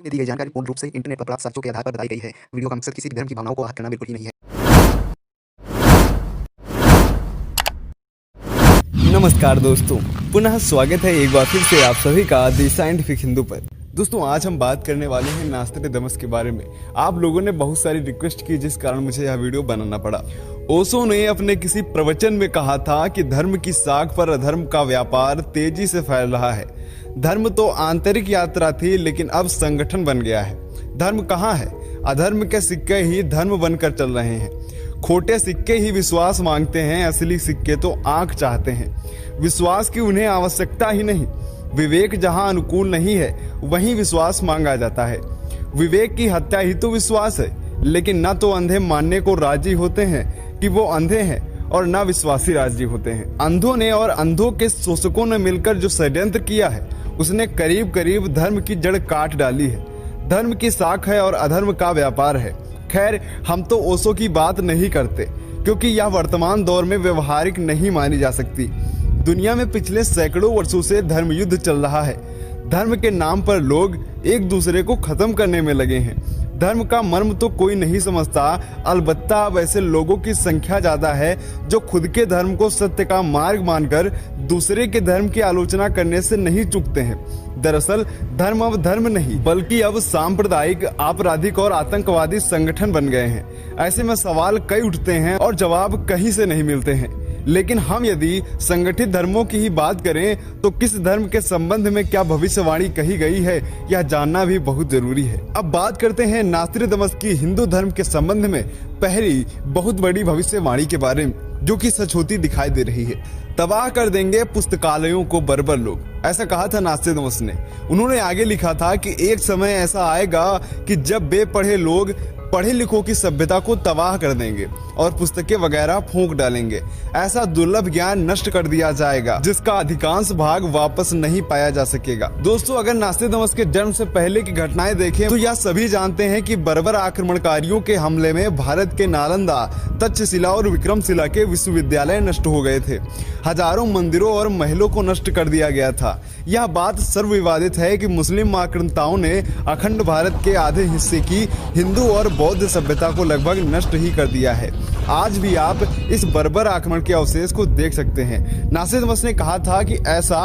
में दी गई जानकारी पूर्ण रूप से इंटरनेट पर प्राप्त साक्ष्यों के आधार पर बताई गई है। वीडियो का मकसद किसी भी धर्म की भावनाओं को आहत करना बिल्कुल ही नहीं है। नमस्कार दोस्तों, पुनः स्वागत है एक बार फिर से आप सभी का दी साइंटिफिक हिंदू पर। दोस्तों, आज हम बात करने वाले हैं नास्त्रेदमस के बारे में। आप लोगों ने बहुत सारी रिक्वेस्ट की, जिस कारण मुझे यह वीडियो बनाना पड़ा। ओशो ने अपने किसी प्रवचन में कहा था कि धर्म की साख पर अधर्म का व्यापार तेजी से फैल रहा है। धर्म तो आंतरिक यात्रा थी, लेकिन अब संगठन बन गया है। धर्म कहाँ है? अधर्म के सिक्के ही धर्म बनकर चल रहे हैं। खोटे सिक्के ही विश्वास मांगते हैं, असली सिक्के तो आंख चाहते हैं। विश्वास की उन्हें आवश्यकता ही नहीं। विवेक जहां अनुकूल नहीं है, वहीं विश्वास मांगा जाता है। विवेक की हत्या ही तो विश्वास है। लेकिन न तो अंधे मानने को राजी होते हैं कि वो अंधे हैं, और न विश्वासी राजी होते हैं। अंधों ने और अंधों के शोषकों ने मिलकर जो षड्यंत्र किया है, उसने करीब करीब धर्म की जड़ काट डाली है। धर्म की साख है और अधर्म का व्यापार है। खैर, हम तो ओशो की बात नहीं करते, क्योंकि यह वर्तमान दौर में व्यवहारिक नहीं मानी जा सकती। दुनिया में पिछले सैकड़ों वर्षों से धर्म युद्ध चल रहा है। धर्म के नाम पर लोग एक दूसरे को खत्म करने में लगे हैं। धर्म का मर्म तो कोई नहीं समझता, अलबत्ता अब ऐसे लोगों की संख्या ज्यादा है जो खुद के धर्म को सत्य का मार्ग मानकर दूसरे के धर्म की आलोचना करने से नहीं चूकते हैं। दरअसल धर्म अब धर्म नहीं, बल्कि अब सांप्रदायिक, आपराधिक और आतंकवादी संगठन बन गए हैं। ऐसे में सवाल कई उठते हैं और जवाब कहीं से नहीं मिलते हैं। लेकिन हम यदि संगठित धर्मों की ही बात करें, तो किस धर्म के संबंध में क्या भविष्यवाणी कही गई है, यह जानना भी बहुत जरूरी है। अब बात करते हैं नास्त्रेदमस की हिंदू धर्म के संबंध में पहली बहुत बड़ी भविष्यवाणी के बारे में, जो कि सच होती दिखाई दे रही है। तबाह कर देंगे पुस्तकालयों को बर्बर लोग, ऐसा कहा था नास्त्रेदमस ने। उन्होंने आगे लिखा था कि एक समय ऐसा आएगा कि जब बेपढ़े लोग पढ़े लिखों की सभ्यता को तबाह कर देंगे और पुस्तकें वगैरह फूंक डालेंगे। ऐसा दुर्लभ ज्ञान नष्ट कर दिया जाएगा, जिसका अधिकांश भाग वापस नहीं पाया जा सकेगा। दोस्तों, अगर नास्त्रेदमस के जन्म से पहले की घटनाएं देखें, तो यह सभी जानते हैं कि बर्बर आक्रमणकारियों के हमले में भारत के नालंदा, तक्षशिला और विक्रमशिला के विश्वविद्यालय नष्ट हो गए थे। हजारों मंदिरों और महलों को नष्ट कर दिया गया था। यह बात सर्वविवादित है कि मुस्लिम आक्रांताओं ने अखंड भारत के आधे हिस्से की हिंदू और बौद्ध सभ्यता को लगभग नष्ट ही कर दिया है। आज भी आप इस बर्बर आक्रमण के अवशेष को देख सकते हैं। नास्त्रेदमस ने कहा था कि ऐसा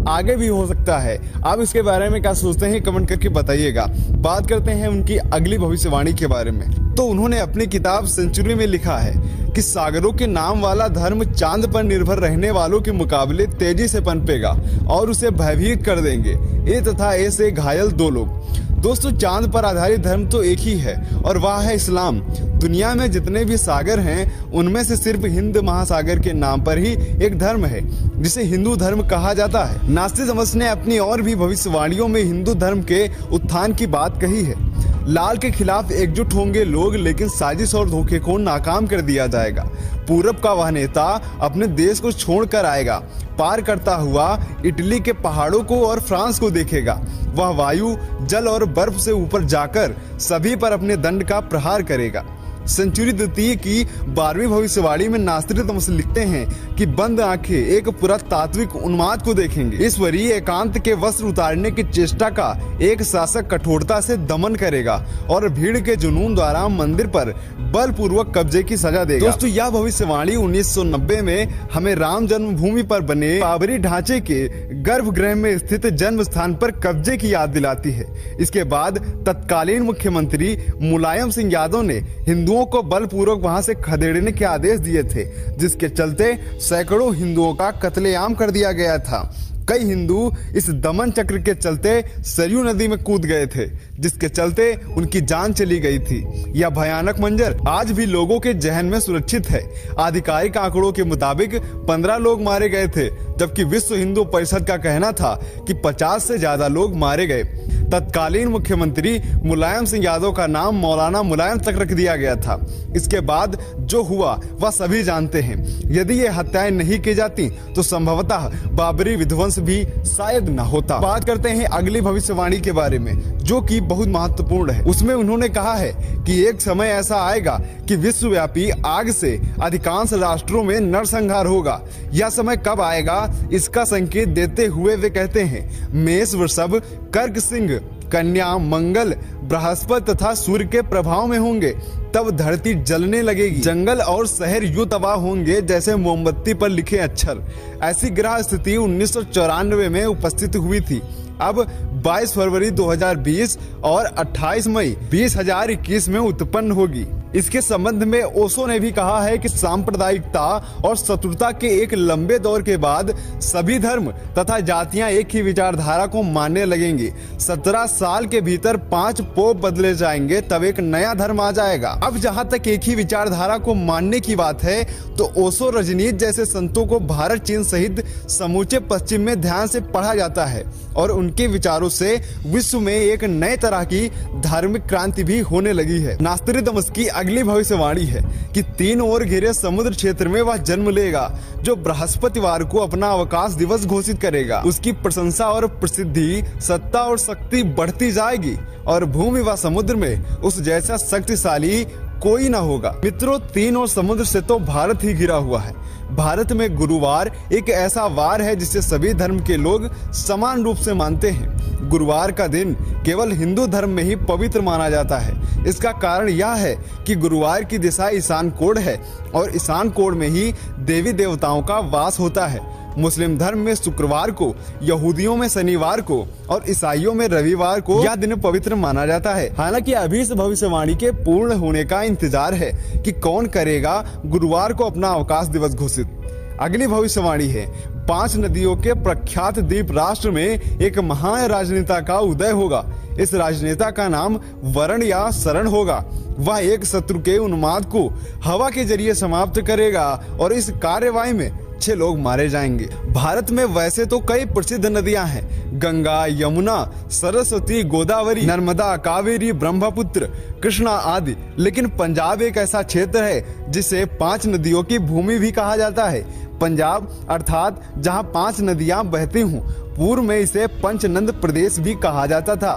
आगे भी हो सकता है। आप इसके बारे में क्या सोचते हैं, कमेंट करके बताइएगा। बात करते हैं उनकी अगली भविष्यवाणी के बारे में। तो उन्होंने अपनी किताब सेंचुरी में लिखा है कि सागरों के नाम वाला धर्म चांद पर निर्भर रहने वालों के मुकाबले तेजी से पनपेगा और उसे भयभीत कर देंगे। ए तथा ए से घायल दो लोग। दोस्तों, चांद पर आधारित धर्म तो एक ही है, और वह है इस्लाम। दुनिया में जितने भी सागर हैं, उनमें से सिर्फ हिंद महासागर के नाम पर ही एक धर्म है, जिसे हिंदू धर्म कहा जाता है। नास्त्रेदमस ने अपनी और भी भविष्यवाणियों में हिंदू धर्म के उत्थान की बात कही है। लाल के खिलाफ एकजुट होंगे लोग, लेकिन साजिश और धोखे को नाकाम कर दिया जाएगा। पूरब का वह नेता अपने देश को छोड़कर आएगा, पार करता हुआ इटली के पहाड़ों को और फ्रांस को देखेगा। वह वायु, जल और बर्फ से ऊपर जाकर सभी पर अपने दंड का प्रहार करेगा। सेंचुरी द्वितीय की 12वीं भविष्यवाणी में नास्त्रेदमस लिखते हैं कि बंद आंखें एक पुरातात्विक उन्माद को देखेंगे। ईश्वरीय एकांत के वस्त्र उतारने की चेष्टा का एक शासक कठोरता से दमन करेगा और भीड़ के जुनून द्वारा मंदिर पर बलपूर्वक कब्जे की सजा देगा। दोस्तों, यह भविष्यवाणी 1990 में हमें राम जन्मभूमि पर बने बाबरी ढांचे के गर्भगृह में स्थित जन्म स्थान पर कब्जे की याद दिलाती है। इसके बाद तत्कालीन मुख्यमंत्री मुलायम सिंह यादव ने हिंदुओं को बलपूर्वक वहां से खदेड़ने के आदेश दिए थे, जिसके चलते सैकड़ों हिंदुओं का कत्लेआम कर दिया गया था। कई हिंदू इस दमन चक्र के चलते सरयू नदी में कूद गए थे, जिसके चलते उनकी जान चली गई थी। यह भयानक मंजर आज भी लोगों के जहन में सुरक्षित है। आधिकारिक आंकड़ों के मुताबिक 15 लोग मारे गए थे, जबकि विश्व हिंदू परिषद का कहना था कि 50 से ज्यादा लोग मारे गए। तत्कालीन मुख्यमंत्री मुलायम सिंह यादव का नाम मौलाना मुलायम तक रख दिया गया था। इसके बाद जो हुआ वह सभी जानते हैं। यदि ये हत्याएं नहीं की जाती तो संभवतः बाबरी विध्वंस भी शायद न होता। बात करते हैं अगली भविष्यवाणी के बारे में, जो कि बहुत महत्वपूर्ण है। उसमें उन्होंने कहा है कि एक समय ऐसा आएगा कि विश्वव्यापी आग से अधिकांश राष्ट्रों में नरसंहार होगा। यह समय कब आएगा, इसका संकेत देते हुए वे कहते हैं, मेष, वृषभ, कर्क, सिंह कन्या, मंगल, बृहस्पति तथा सूर्य के प्रभाव में होंगे तब धरती जलने लगेगी। जंगल और शहर यूं तबाह होंगे जैसे मोमबत्ती पर लिखे अक्षर। ऐसी ग्रह स्थिति 1994 में उपस्थित हुई थी। अब 22 फरवरी 2020 और 28 मई 2021 में उत्पन्न होगी। इसके संबंध में ओशो ने भी कहा है कि सांप्रदायिकता और शत्रुता के एक लंबे दौर के बाद सभी धर्म तथा जातियां एक ही विचारधारा को मानने लगेंगे। 17 साल के भीतर 5 पोप बदले जाएंगे तब एक नया धर्म आ जाएगा। अब जहां तक एक ही विचारधारा को मानने की बात है तो ओशो, रजनीश जैसे संतों को भारत, चीन सहित समूचे पश्चिम में ध्यान से पढ़ा जाता है और उनके विचारों से विश्व में एक नए तरह की धार्मिक क्रांति भी होने लगी है। नास्त्रोदामस की अगली भविष्यवाणी है कि 3 ओर घिरे समुद्र क्षेत्र में वह जन्म लेगा जो बृहस्पतिवार को अपना अवकाश दिवस घोषित करेगा। उसकी प्रशंसा और प्रसिद्धि, सत्ता और शक्ति बढ़ती जाएगी और भूमि व समुद्र में उस जैसा शक्तिशाली कोई ना होगा। मित्रों, 3 ओर समुद्र से तो भारत ही घिरा हुआ है। भारत में गुरुवार एक ऐसा वार है जिसे सभी धर्म के लोग समान रूप से मानते हैं। गुरुवार का दिन केवल हिंदू धर्म में ही पवित्र माना जाता है। इसका कारण यह है कि गुरुवार की दिशा ईशान कोण है और ईशान कोण में ही देवी देवताओं का वास होता है। मुस्लिम धर्म में शुक्रवार को, यहूदियों में शनिवार को और ईसाइयों में रविवार को यह दिन पवित्र माना जाता है। हालांकि अभी इस भविष्यवाणी के पूर्ण होने का इंतजार है कि कौन करेगा गुरुवार को अपना अवकाश दिवस घोषित। अगली भविष्यवाणी है 5 नदियों के प्रख्यात द्वीप राष्ट्र में एक महान राजनेता का उदय होगा। इस राजनेता का नाम वरण या शरण होगा। वह एक शत्रु के उन्माद को हवा के जरिए समाप्त करेगा और इस कार्यवाही में 6 लोग मारे जाएंगे। भारत में वैसे तो कई प्रसिद्ध नदियां हैं, गंगा, यमुना, सरस्वती, गोदावरी, नर्मदा, कावेरी, ब्रह्मपुत्र, कृष्णा आदि। लेकिन पंजाब एक ऐसा क्षेत्र है जिसे 5 नदियों की भूमि भी कहा जाता है। पंजाब अर्थात जहां 5 नदियां बहती हूँ। पूर्व में इसे पंचनंद प्रदेश भी कहा जाता था।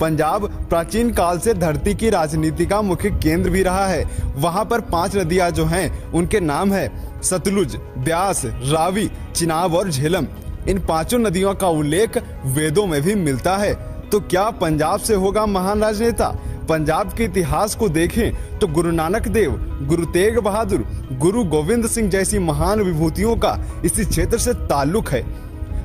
पंजाब प्राचीन काल से धरती की राजनीति का मुख्य केंद्र भी रहा है। वहां पर 5 नदियां जो हैं उनके नाम है सतलुज, ब्यास, रावी, चिनाब और झेलम। इन 5 नदियों का उल्लेख वेदों में भी मिलता है। तो क्या पंजाब से होगा महान राजनेता? पंजाब के इतिहास को देखें तो गुरु नानक देव, गुरु तेग बहादुर, गुरु गोविंद सिंह जैसी महान विभूतियों का इसी क्षेत्र से ताल्लुक है।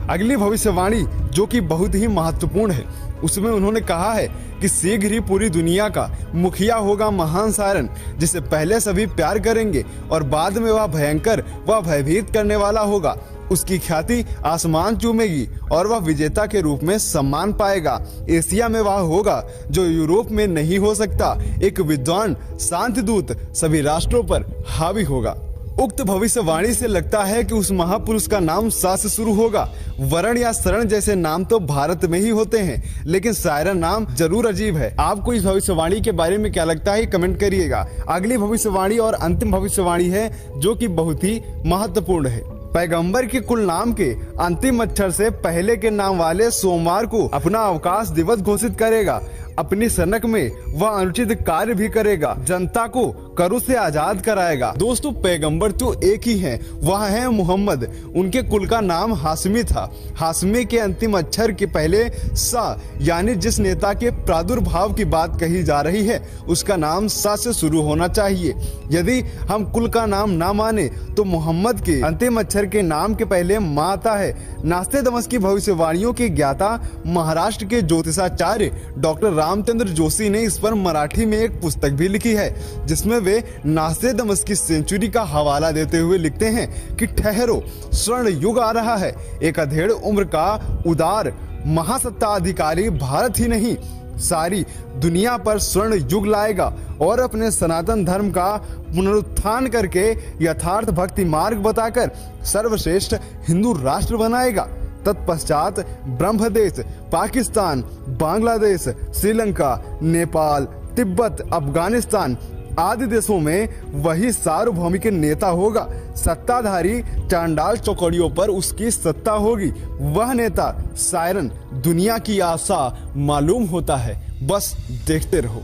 अगली भविष्यवाणी जो कि बहुत ही महत्वपूर्ण है, उसमें उन्होंने कहा है कि शीघ्र ही पूरी दुनिया का मुखिया होगा महान सायरन, जिसे पहले सभी प्यार करेंगे और बाद में वह भयंकर व भयभीत करने वाला होगा। उसकी ख्याति आसमान चूमेगी और वह विजेता के रूप में सम्मान पाएगा। एशिया में वह होगा जो यूरोप में नहीं हो सकता। एक विद्वान शांति दूत सभी राष्ट्रों पर हावी होगा। उक्त भविष्यवाणी से लगता है कि उस महापुरुष का नाम सा से शुरू होगा। वरण या शरण जैसे नाम तो भारत में ही होते हैं, लेकिन सायरन नाम जरूर अजीब है। आपको इस भविष्यवाणी के बारे में क्या लगता है, कमेंट करिएगा। अगली भविष्यवाणी और अंतिम भविष्यवाणी है जो कि बहुत ही महत्वपूर्ण है। पैगंबर के कुल नाम के अंतिम अक्षर से पहले के नाम वाले सोमवार को अपना अवकाश दिवस घोषित करेगा। अपनी सनक में वह अनुचित कार्य भी करेगा, जनता को करों से आजाद कराएगा। दोस्तों, पैगंबर तो एक ही हैं, वह है मोहम्मद। उनके कुल का नाम हाशमी था। हाशमी के अंतिम अक्षर के पहले सा, यानी जिस नेता के प्रादुर्भाव की बात कही जा रही है उसका नाम सा से शुरू होना चाहिए। यदि हम कुल का नाम ना माने तो मोहम्मद के अंतिम अक्षर के नाम के पहले माँ आता है। नास्त्रोदामस की भविष्यवाणियों के ज्ञाता महाराष्ट्र के ज्योतिषाचार्य डॉक्टर रामचंद्र जोशी ने इस पर मराठी में एक पुस्तक भी लिखी है, जिसमें वे नास्त्रोदामस की सेंचुरी का हवाला देते हुए लिखते हैं कि ठहरो, स्वर्ण युग आ रहा है। एक अधेड़ उम्र का उदार महासत्ता अधिकारी भारत ही नहीं सारी दुनिया पर स्वर्ण युग लाएगा और अपने सनातन धर्म का पुनरुत्थान करके यथार्थ भक्ति मार्ग बताकर सर्वश्रेष्ठ हिंदू राष्ट्र बनाएगा। तत्पश्चात ब्रह्मदेश, पाकिस्तान, बांग्लादेश, श्रीलंका, नेपाल, तिब्बत, अफगानिस्तान आदि देशों में वही सार्वभौमिक नेता होगा। सत्ताधारी चांडाल चौकड़ियों पर उसकी सत्ता होगी। वह नेता सायरन दुनिया की आशा मालूम होता है। बस देखते रहो।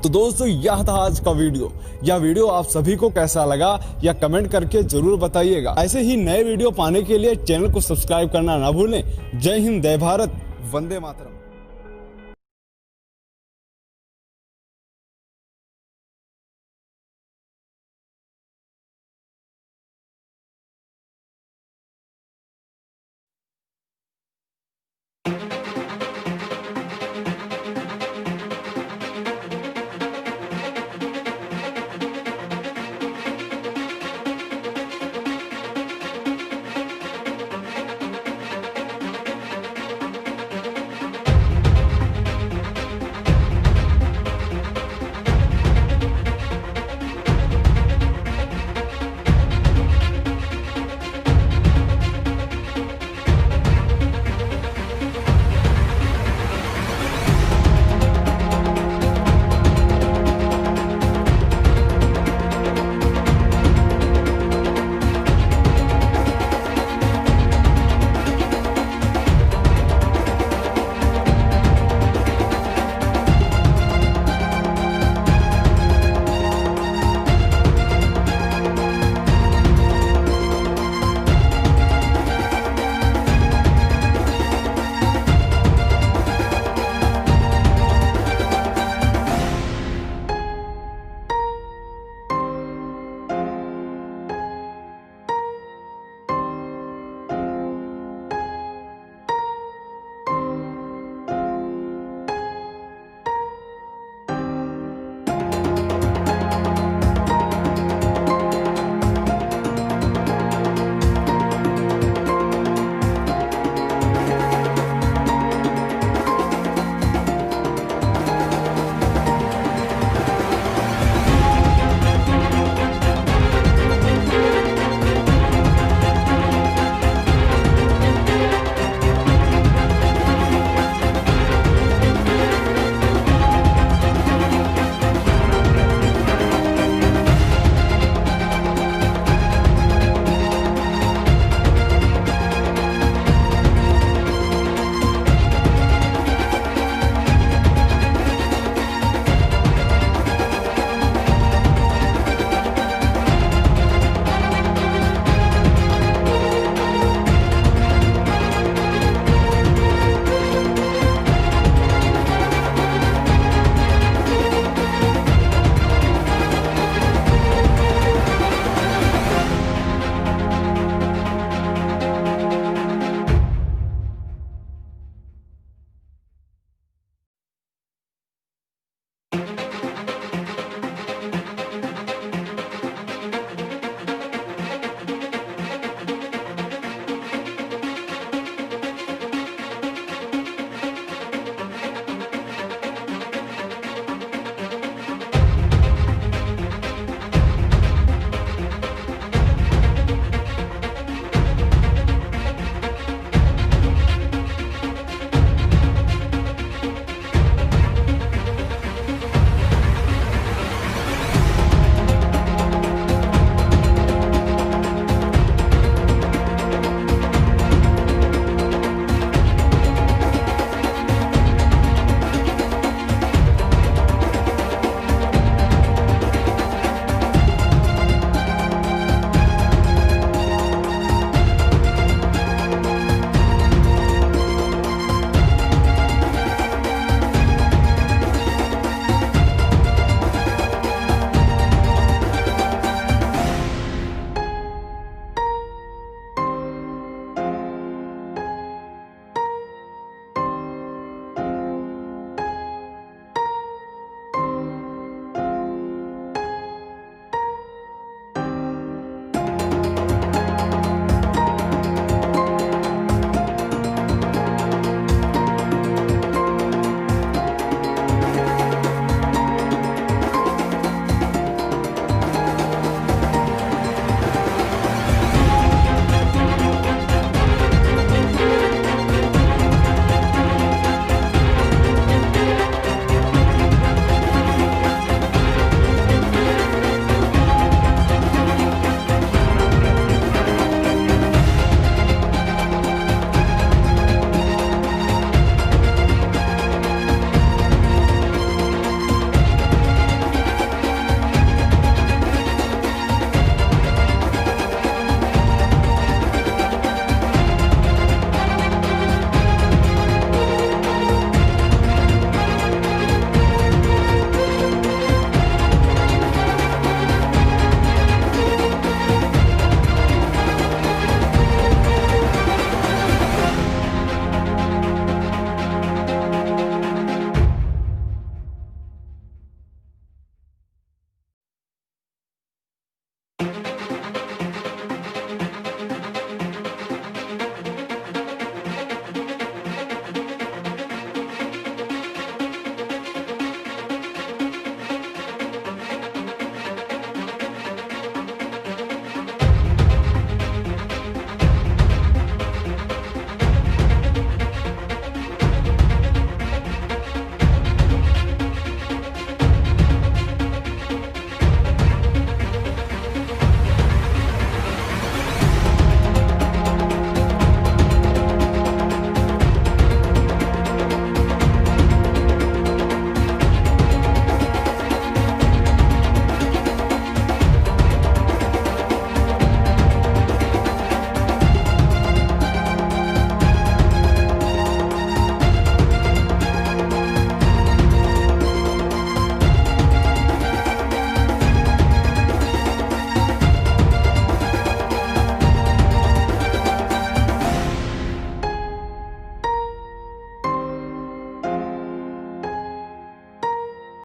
तो दोस्तों, यह था आज का वीडियो। यह वीडियो आप सभी को कैसा लगा या कमेंट करके जरूर बताइएगा। ऐसे ही नए वीडियो पाने के लिए चैनल को सब्सक्राइब करना ना भूलें। जय हिंद, जय भारत, वंदे मातरम।